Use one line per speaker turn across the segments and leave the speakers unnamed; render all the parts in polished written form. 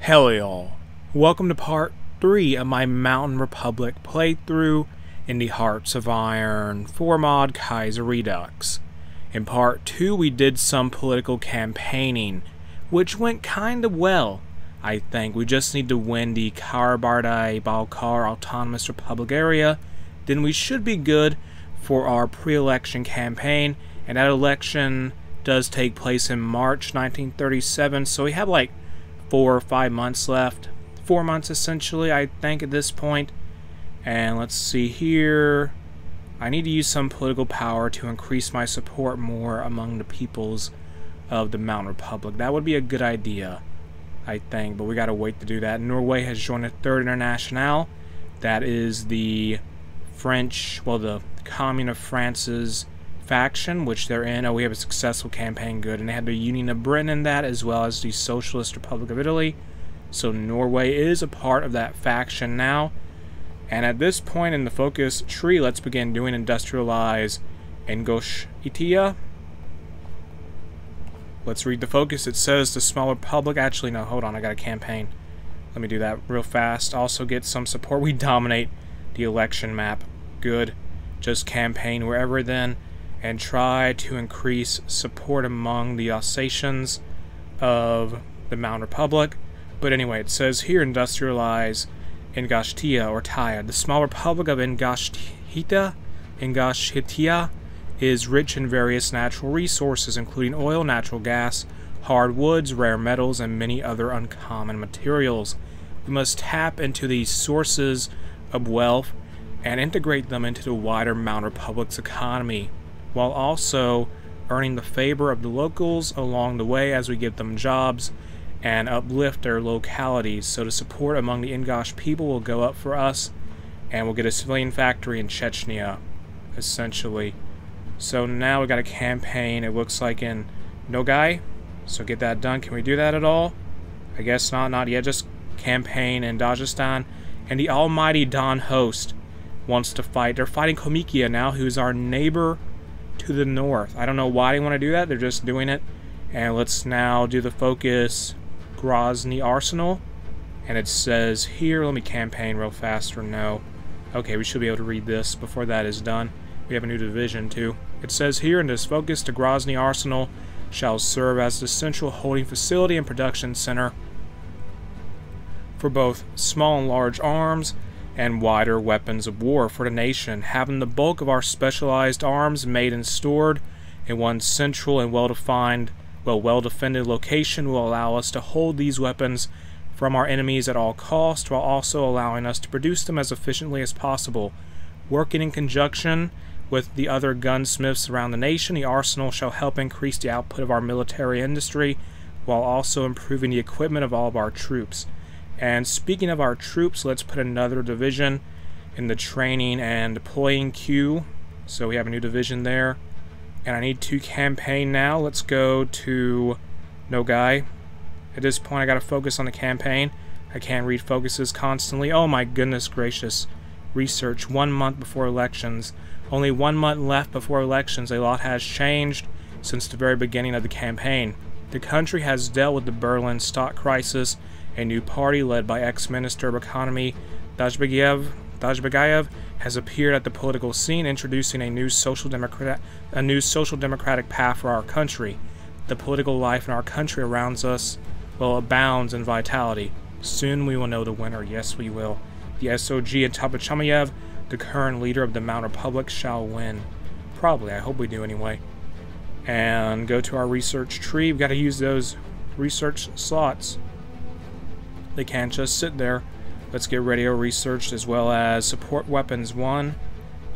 Hell y'all, welcome to part 3 of my Mountain Republic playthrough in the Hearts of Iron 4 mod Kaiserredux. In part 2 we did some political campaigning, which went kinda well, I think. We just need to win the Karabardai-Balkar Autonomous Republic area, then we should be good for our pre-election campaign, and that election does take place in March 1937, so we have like 4 or 5 months left. 4 months essentially, I think, at this point. And let's see here. I need to use some political power to increase my support more among the peoples of the Mountain Republic. That would be a good idea, I think, but we gotta wait to do that. Norway has joined the Third Internationale. That is the French, well, the Commune of France's faction, which they're in. Oh, we have a successful campaign, good. And they had the Union of Britain in that, as well as the Socialist Republic of Italy. So Norway is a part of that faction now. And at this point in the focus tree, let's begin doing industrialize Ingushetia. Let's read the focus. It says the small republic. Actually, no, hold on, I got a campaign. Let me do that real fast. Also get some support. We dominate the election map. Good. Just campaign wherever then, and try to increase support among the Alsatians of the Mountain Republic. But anyway, it says here, industrialize Ingushetia or Taya. The small republic of Ingushetia is rich in various natural resources, including oil, natural gas, hardwoods, rare metals, and many other uncommon materials. We must tap into these sources of wealth and integrate them into the wider Mountain Republic's economy, while also earning the favor of the locals along the way as we give them jobs and uplift their localities. So the support among the Ingush people will go up for us, and we'll get a civilian factory in Chechnya, essentially. So now we got a campaign, it looks like, in Nogai. So get that done. Can we do that at all? I guess not yet. Just campaign in Dagestan. And the almighty Don Host wants to fight. They're fighting Komikia now, who's our neighbor to the north. I don't know why they want to do that. They're just doing it. And let's now do the focus Grozny Arsenal. And it says here, let me campaign real fast or no. Okay, we should be able to read this before that is done. We have a new division too. It says here, in this focus, the Grozny Arsenal shall serve as the central holding facility and production center for both small and large arms and wider weapons of war for the nation. Having the bulk of our specialized arms made and stored in one central and well-defended location will allow us to hold these weapons from our enemies at all costs, while also allowing us to produce them as efficiently as possible. Working in conjunction with the other gunsmiths around the nation, the arsenal shall help increase the output of our military industry, while also improving the equipment of all of our troops. And speaking of our troops, let's put another division in the training and deploying queue. So we have a new division there. And I need to campaign now. Let's go to Nogai. At this point, I gotta focus on the campaign. I can't read focuses constantly. Oh my goodness gracious. Research 1 month before elections. Only 1 month left before elections. A lot has changed since the very beginning of the campaign. The country has dealt with the Berlin stock crisis. A new party led by ex-minister of economy Dazhbagayev has appeared at the political scene, introducing a new social democratic path for our country. The political life in our country around us, well, abounds in vitality. Soon we will know the winner. Yes, we will. The SOG and Tapachamayev, the current leader of the Mountain Republic, shall win. Probably. I hope we do anyway. And go to our research tree. We've got to use those research slots. They can't just sit there. Let's get radio researched, as well as support weapons 1.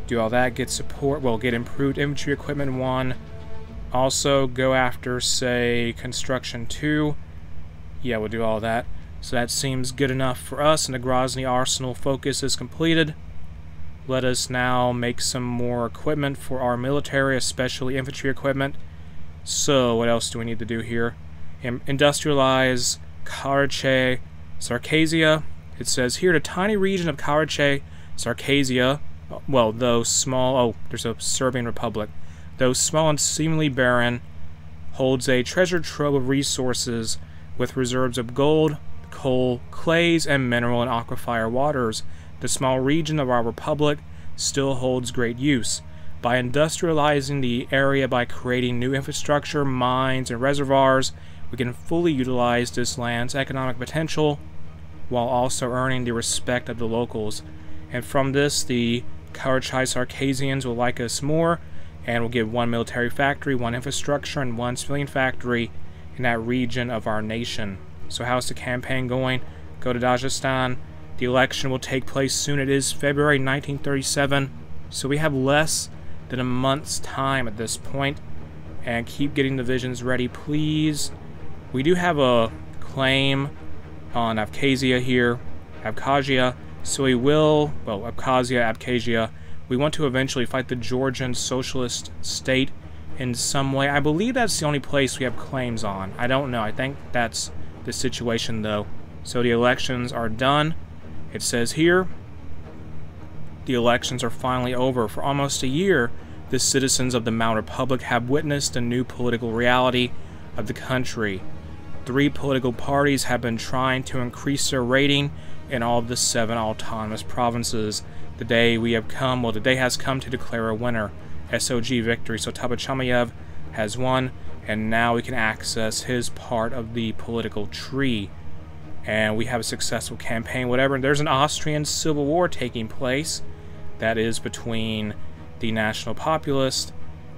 Do all that. Get support. Well, get improved infantry equipment 1. Also go after, say, construction 2. Yeah, we'll do all that. So that seems good enough for us, and the Grozny Arsenal focus is completed. Let us now make some more equipment for our military, especially infantry equipment. So what else do we need to do here? Industrialize Karache Sarkazia. It says here, the tiny region of Karache Sarkazia, well, though small, oh, there's a Serbian Republic, though small and seemingly barren, holds a treasure trove of resources with reserves of gold, coal, clays, and mineral and aquifer waters, the small region of our republic still holds great use. By industrializing the area by creating new infrastructure, mines, and reservoirs, we can fully utilize this land's economic potential while also earning the respect of the locals. And from this, the Kaiserredux will like us more, and we'll get 1 military factory, 1 infrastructure, and 1 civilian factory in that region of our nation. So how's the campaign going? Go to Dagestan. The election will take place soon. It is February 1937, so we have less than a month's time at this point. And keep getting divisions ready, please. We do have a claim on Abkhazia here, Abkhazia, so we will, well, Abkhazia, we want to eventually fight the Georgian socialist state in some way. I believe that's the only place we have claims on. I don't know. I think that's the situation, though. So the elections are done. It says here, the elections are finally over. For almost a year, the citizens of the Mount Republic have witnessed a new political reality of the country. 3 political parties have been trying to increase their rating in all of the 7 autonomous provinces. The day has come to declare a winner. SOG victory. So Tapachamayev has won, and now we can access his part of the political tree. And we have a successful campaign, whatever. There's an Austrian civil war taking place. That is between the National Populists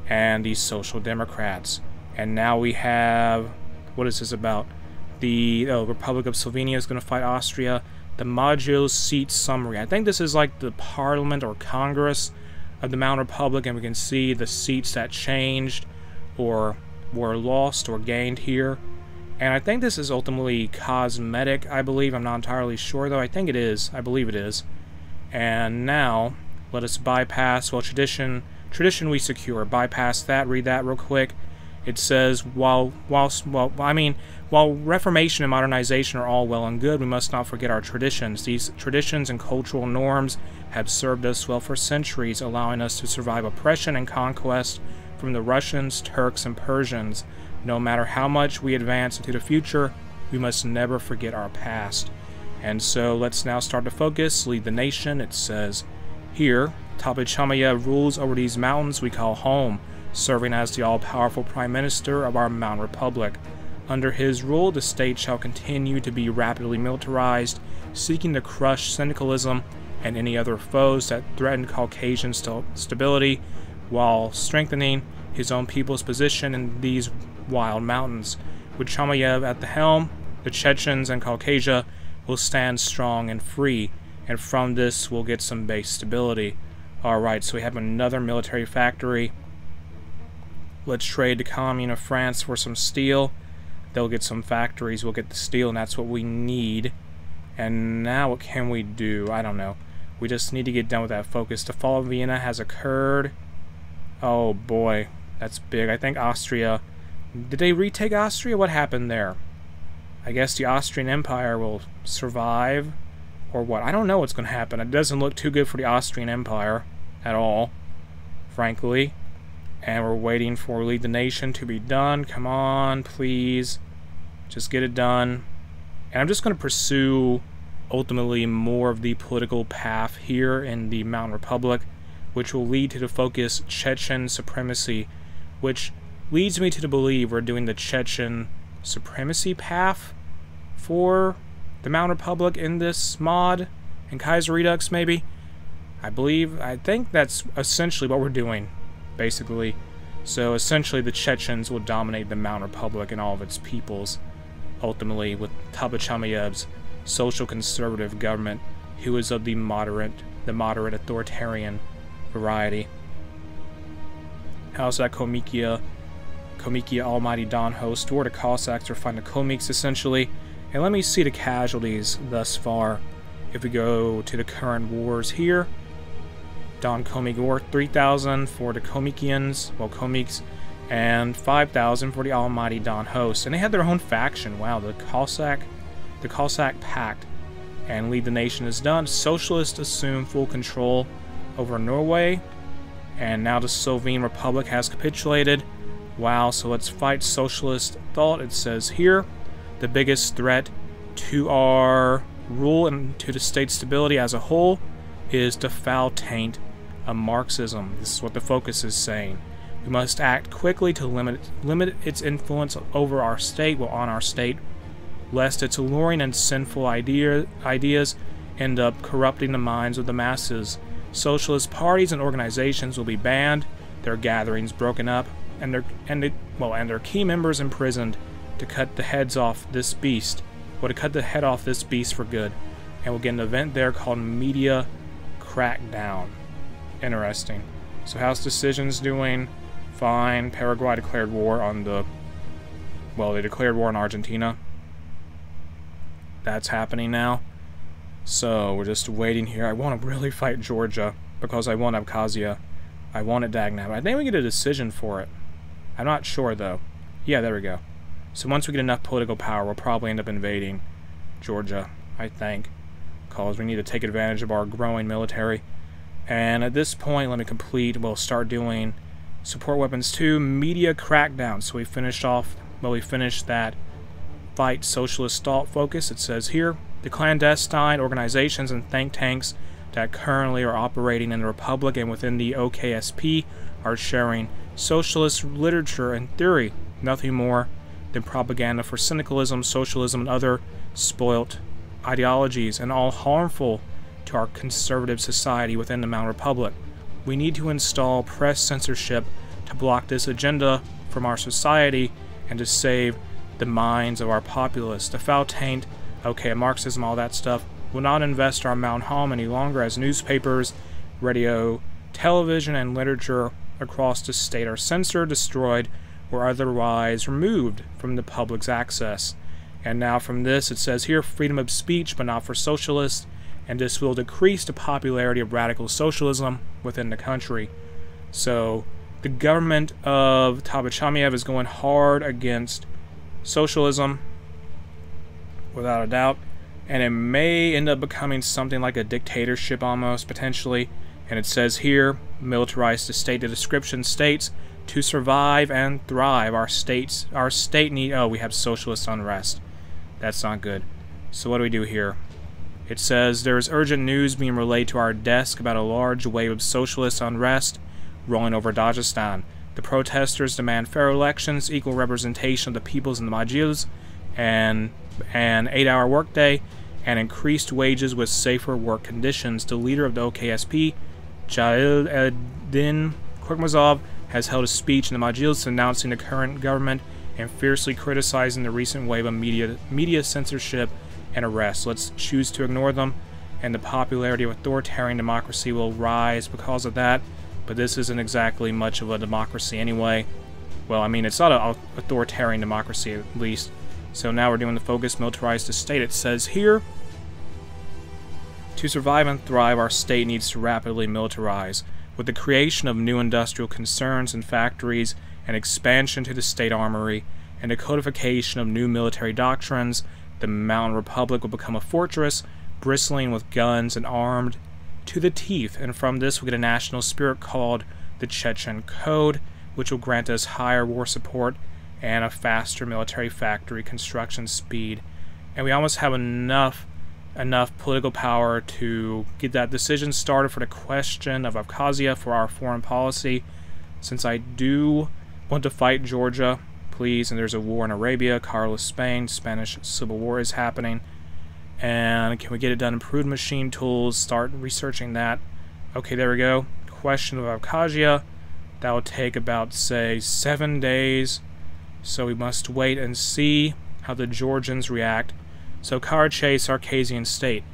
and the Social Democrats. And now we have, what is this about? The Republic of Slovenia is going to fight Austria. The module seat summary. I think this is like the Parliament or Congress of the Mount Republic, and we can see the seats that changed or were lost or gained here. And I think this is ultimately cosmetic, I believe. I'm not entirely sure, though. I think it is. I believe it is. And now, let us bypass, well, tradition we secure. Bypass that, read that real quick. It says, while reformation and modernization are all well and good, we must not forget our traditions. These traditions and cultural norms have served us well for centuries, allowing us to survive oppression and conquest from the Russians, Turks, and Persians. No matter how much we advance into the future, we must never forget our past. And so let's now start to focus, lead the nation. It says here, Tapachamayev rules over these mountains we call home, serving as the all-powerful Prime Minister of our Mountain Republic. Under his rule, the state shall continue to be rapidly militarized, seeking to crush syndicalism and any other foes that threaten Caucasian stability, while strengthening his own people's position in these wild mountains. With Chamayev at the helm, the Chechens and Caucasia will stand strong and free, and from this we'll get some base stability. Alright, so we have another military factory. Let's trade the Commune of France for some steel. They'll get some factories, we'll get the steel, and that's what we need. And now what can we do? I don't know. We just need to get done with that focus. The fall of Vienna has occurred. Oh boy, that's big. I think Austria... Did they retake Austria? What happened there? I guess the Austrian Empire will survive, or what? I don't know what's going to happen. It doesn't look too good for the Austrian Empire at all, frankly. And we're waiting for Lead the Nation to be done. Come on, please. Just get it done. And I'm just going to pursue, ultimately, more of the political path here in the Mountain Republic, which will lead to the focus Chechen supremacy, which leads me to believe we're doing the Chechen supremacy path for the Mountain Republic in this mod, in Kaiserredux maybe. I think that's essentially what we're doing, basically. So essentially the Chechens will dominate the Mountain Republic and all of its peoples, ultimately with Tabachamayev's social conservative government, who is of the moderate authoritarian variety. How's that Komikia Almighty Don host, where the Cossacks are fighting the Komiks essentially. And let me see the casualties thus far. If we go to the current wars here, Don Komik War, 3,000 for the Komikians, well, Komiks, and 5,000 for the Almighty Don host. And they had their own faction. Wow, the Cossack Pact. And Lead the Nation is done. Socialists assume full control over Norway. And now the Slovene Republic has capitulated. Wow, so let's fight socialist thought. It says here, the biggest threat to our rule and to the state's stability as a whole is the foul taint of Marxism. This is what the focus is saying. We must act quickly to limit its influence over our state, on our state, lest its alluring and sinful ideas end up corrupting the minds of the masses. Socialist parties and organizations will be banned, their gatherings broken up, and their key members imprisoned to cut the heads off this beast. To cut the head off this beast for good. And we'll get an event there called Media Crackdown. Interesting. So House Decision's doing fine. Paraguay declared war on they declared war on Argentina. That's happening now. So we're just waiting here. I want to really fight Georgia because I want Abkhazia. I want it Dagnab. I think we get a decision for it. I'm not sure though. Yeah, there we go. So once we get enough political power, we'll probably end up invading Georgia, I think, because we need to take advantage of our growing military. And at this point, we'll start doing support weapons 2, media crackdown. So we finished that fight socialist thought focus. It says here, the clandestine organizations and think tanks that currently are operating in the Republic and within the OKSP are sharing socialist literature and theory, nothing more than propaganda for cynicalism, socialism, and other spoilt ideologies, and all harmful to our conservative society within the Mount Republic. We need to install press censorship to block this agenda from our society and to save the minds of our populace. The foul taint, Marxism, all that stuff, will not invest our Mount Home any longer as newspapers, radio, television, and literature across the state are censored, destroyed, or otherwise removed from the public's access. And now from this, it says here, freedom of speech, but not for socialists, and this will decrease the popularity of radical socialism within the country. So the government of Tabachamiev is going hard against socialism, without a doubt, and it may end up becoming something like a dictatorship almost, potentially. And it says here, militarize the state. The description states, to survive and thrive, our state need... Oh, we have socialist unrest. That's not good. So what do we do here? It says, there is urgent news being relayed to our desk about a large wave of socialist unrest rolling over Dagestan. The protesters demand fair elections, equal representation of the peoples in the Majlis, and an 8-hour workday, and increased wages with safer work conditions. The leader of the OKSP, Jalil Eddin Korkmazov, has held a speech in the Majlis denouncing the current government and fiercely criticizing the recent wave of media censorship and arrests. Let's choose to ignore them, and the popularity of authoritarian democracy will rise because of that. But this isn't exactly much of a democracy anyway. Well, I mean, it's not an authoritarian democracy, at least. So now we're doing the focus, militarize the state. It says here, to survive and thrive, our state needs to rapidly militarize. With the creation of new industrial concerns and factories, and expansion to the state armory, and the codification of new military doctrines, the Mountain Republic will become a fortress, bristling with guns and armed to the teeth. And from this we get a national spirit called the Chechen Code, which will grant us higher war support and a faster military factory construction speed. And we almost have enough political power to get that decision started for the question of Abkhazia for our foreign policy. Since I do want to fight Georgia, please, and there's a war in Arabia, Carlos, Spain, Spanish Civil War is happening. And can we get it done? Improved machine tools, start researching that. Okay, there we go. Question of Abkhazia. That will take about, say, 7 days. So we must wait and see how the Georgians react. So Karachay, Circassian state.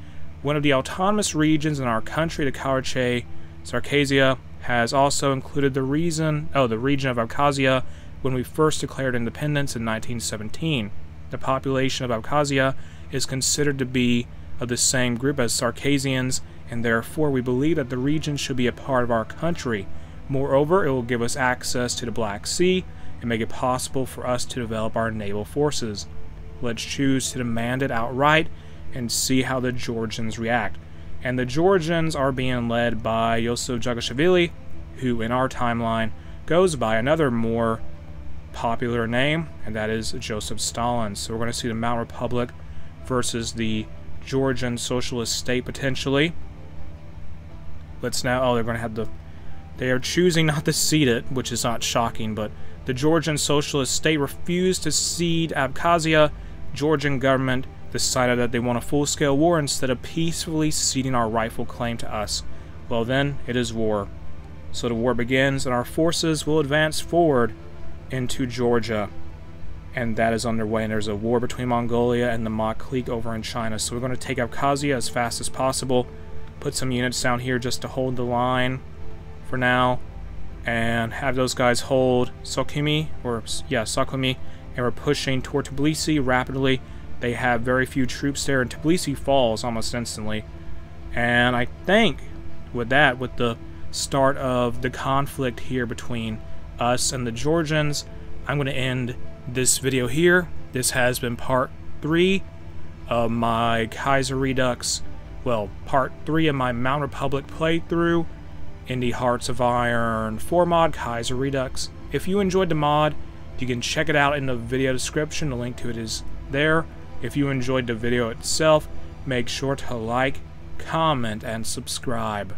One of the autonomous regions in our country, the Karachay, Circassia, has also included the region of Abkhazia when we first declared independence in 1917. The population of Abkhazia is considered to be of the same group as Circassians, and therefore we believe that the region should be a part of our country. Moreover, it will give us access to the Black Sea and make it possible for us to develop our naval forces. Let's choose to demand it outright and see how the Georgians react. And the Georgians are being led by Yosef Jagashvili, who in our timeline goes by another more popular name, and that is Joseph Stalin. So we're going to see the Mount Republic versus the Georgian Socialist State, potentially. Let's now... Oh, they're going to have the... They are choosing not to cede it, which is not shocking, but the Georgian Socialist State refused to cede Abkhazia. Georgian government decided that they want a full-scale war instead of peacefully ceding our rightful claim to us. Well then, it is war. So the war begins, and our forces will advance forward into Georgia. And that is underway, and there's a war between Mongolia and the Ma clique over in China. So we're going to take Abkhazia as fast as possible, put some units down here just to hold the line for now, and have those guys hold Sukhumi, and we're pushing toward Tbilisi rapidly. They have very few troops there, and Tbilisi falls almost instantly. And I think with that, with the start of the conflict here between us and the Georgians, I'm going to end this video here. This has been part 3 of my Kaiserredux, well, part 3 of my Mount Republic playthrough in the Hearts of Iron 4 mod, Kaiserredux. If you enjoyed the mod, you can check it out in the video description. The link to it is there. If you enjoyed the video itself, make sure to like, comment, and subscribe.